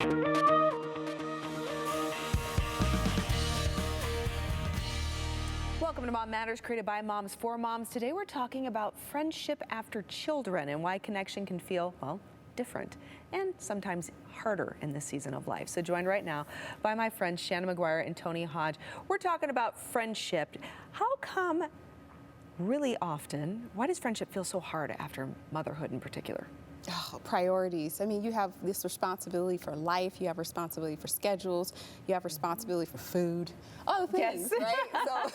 Welcome to Mom Matters, created by moms for moms. Today we're talking about friendship after children and why connection can feel, well, different and sometimes harder in this season of life. So joined right now by my friends Shannon McGuire and Tony Hodge. We're talking about friendship. How come really often, why does friendship feel so hard after motherhood in particular? Oh, priorities. I mean, you have this responsibility for life, you have responsibility for schedules, you have responsibility for food, other things, yes. right?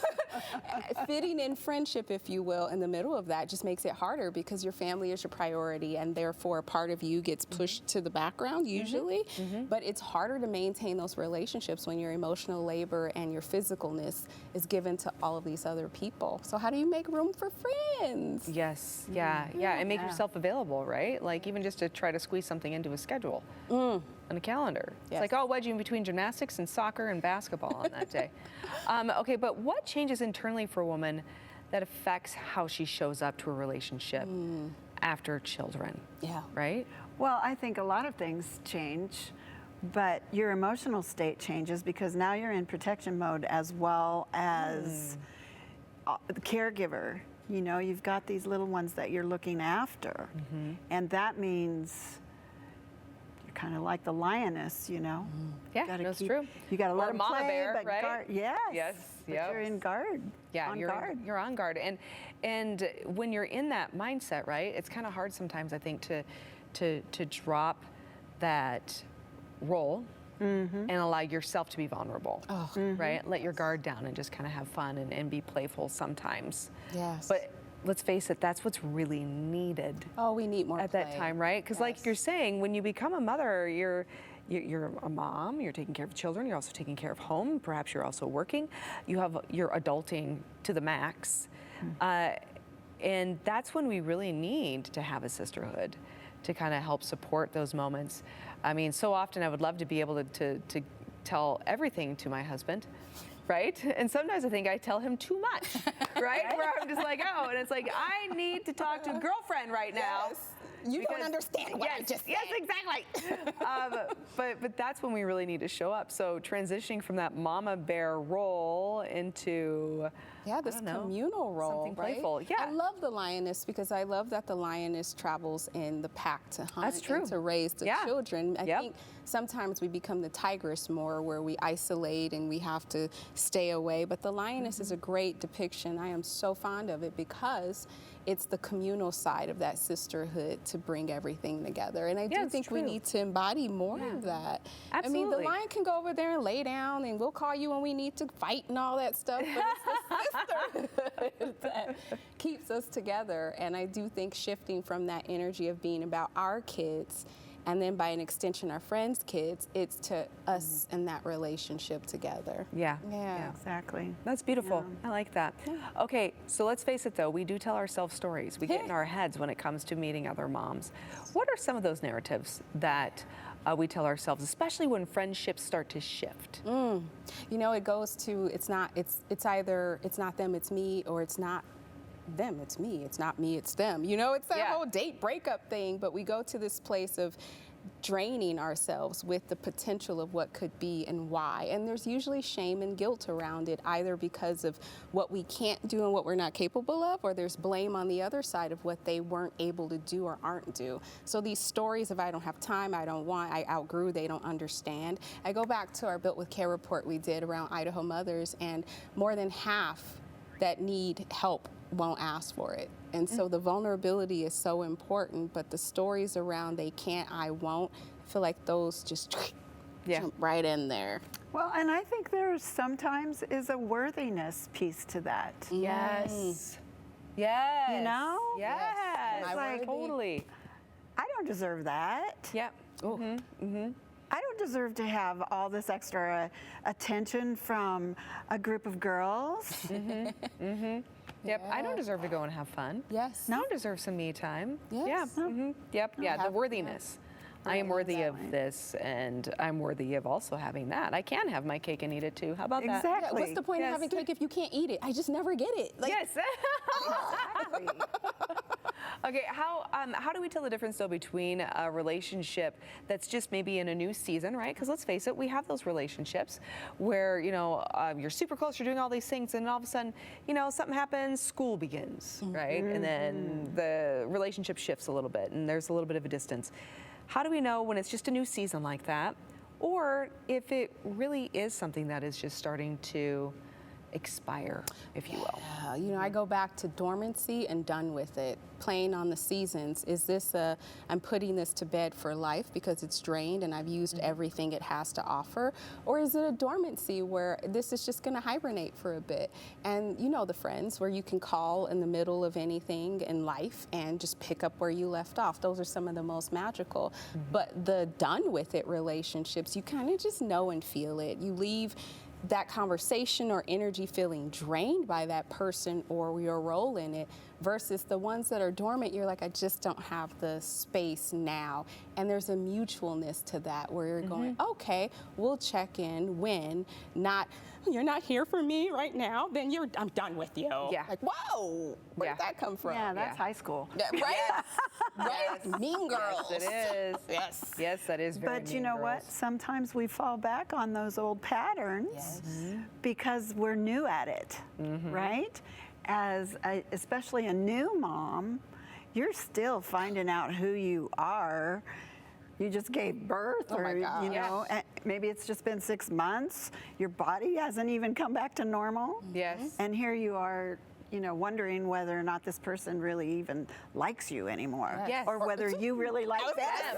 So fitting in friendship, if you will, in the middle of that just makes it harder because your family is your priority and therefore a part of you gets pushed to the background usually. But it's harder to maintain those relationships when your emotional labor and your physicalness is given to all of these other people. So how do you make room for friends? Yes, and make yourself available, right? Like even just to try to squeeze something into a schedule on a calendar. It's like, oh, wedge you in between gymnastics and soccer and basketball on that day. Okay, but what changes internally for a woman that affects how she shows up to a relationship after children? Yeah. Right? Well, I think a lot of things change, but your emotional state changes because now you're in protection mode as well as the caregiver. You know, you've got these little ones that you're looking after, and that means you're kind of like the lioness, you know. Yeah, that's true. You got to let Or them mama play, bear, but right? guard. Yes, but you're in guard. Yeah, on you're guard. you're on guard, and when you're in that mindset, right? It's kind of hard sometimes, I think, to drop that role. And allow yourself to be vulnerable, right? Let your guard down and just kind of have fun and be playful sometimes. Yes. But let's face it, that's what's really needed. Oh, we need more at play. that time, right? Because like you're saying, when you become a mother, you're a mom, you're taking care of children, you're also taking care of home, perhaps you're also working, you're adulting to the max. And that's when we really need to have a sisterhood to kind of help support those moments. I mean, so often I would love to be able to tell everything to my husband, right? And sometimes I think I tell him too much, right? Where I'm just like, oh, and it's like, I need to talk to a girlfriend right now. Yes. You don't understand what I just said. Yes, exactly. But that's when we really need to show up. So transitioning from that mama bear role into this communal role, something playful. Right? Yeah, I love the lioness because I love that the lioness travels in the pack to hunt That's true. and to raise the children. I think sometimes we become the tigress more, where we isolate and we have to stay away. But the lioness is a great depiction. I am so fond of it because it's the communal side of that sisterhood to bring everything together. And I do think we need to embody more of that. Absolutely. I mean, the lion can go over there and lay down and we'll call you when we need to fight and all that stuff, but it's the sisterhood that keeps us together. And I do think shifting from that energy of being about our kids and then by an extension our friends' kids, it's to us and that relationship together. Yeah, Exactly. That's beautiful. I like that. Okay, so let's face it though, we do tell ourselves stories. We get in our heads when it comes to meeting other moms. What are some of those narratives that we tell ourselves, especially when friendships start to shift? You know, it goes to, it's either it's not them, it's me, or it's not them, it's me, it's not me, it's them. You know, it's that whole date breakup thing, but we go to this place of draining ourselves with the potential of what could be and why. And there's usually shame and guilt around it, either because of what we can't do and what we're not capable of, or there's blame on the other side of what they weren't able to do or aren't do. So these stories of I don't have time, I don't want, I outgrew, they don't understand. I go back to our Built with Care report we did around Idaho mothers, and more than half that need help won't ask for it. And so the vulnerability is so important, but the stories around they can't, I won't, I feel like those just jump right in there. Well, and I think there sometimes is a worthiness piece to that. Yes. Yes. You know? Yes. It's like, totally. I don't deserve that. Yep. I don't deserve to have all this extra attention from a group of girls. Yep, I don't deserve to go and have fun. Yes. I don't deserve some me time. Yes. Yep, the worthiness. I am worthy of this, and I'm worthy of also having that. I can have my cake and eat it too. How about that? Exactly. Yeah, what's the point of having cake if you can't eat it? I just never get it. Like, Yes. Exactly. Okay, how do we tell the difference though between a relationship that's just maybe in a new season, right? Because let's face it, we have those relationships where you're super close, you're doing all these things, and all of a sudden, something happens, school begins, right? And then the relationship shifts a little bit, and there's a little bit of a distance. How do we know when it's just a new season like that, or if it really is something that is just starting to expire, if you will? I go back to dormancy and done with it. Playing on the seasons. Is this I'm putting this to bed for life because it's drained and I've used everything it has to offer? Or is it a dormancy where this is just going to hibernate for a bit? And the friends where you can call in the middle of anything in life and just pick up where you left off. Those are some of the most magical. But the done with it relationships, you kind of just know and feel it. You leave that conversation or energy feeling drained by that person or your role in it, versus the ones that are dormant, you're like, I just don't have the space now. And there's a mutualness to that where you're going, okay, we'll check in when, not, you're not here for me right now, then I'm done with you. Yeah. Like, whoa, where did that come from? Yeah, that's high school. Yeah, right? Right? Mean Girls. Yes, it is. Yes. Yes, that is very But you know what? Sometimes we fall back on those old patterns because we're new at it, right? Especially a new mom, you're still finding out who you are. You just gave birth, Oh my God. and maybe it's just been 6 months. Your body hasn't even come back to normal. Yes. And here you are, wondering whether or not this person really even likes you anymore. Yes. Or whether you really like them.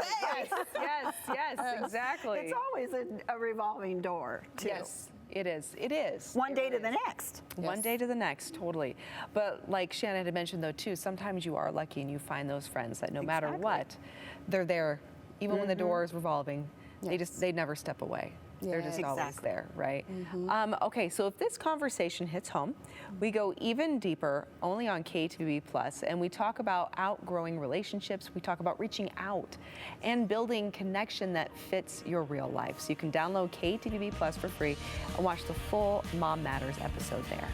Yes, exactly. It's always a revolving door, too. Yes, it is. It is. One day to the next. One day to the next, totally. But like Shannon had mentioned though too, sometimes you are lucky and you find those friends that no matter what, they're there, even when the door is revolving. They never step away. They're just always there, right? Okay, so if this conversation hits home, we go even deeper only on KTVB Plus, and we talk about outgrowing relationships, we talk about reaching out and building connection that fits your real life. So you can download KTVB Plus for free and watch the full Mom Matters episode there.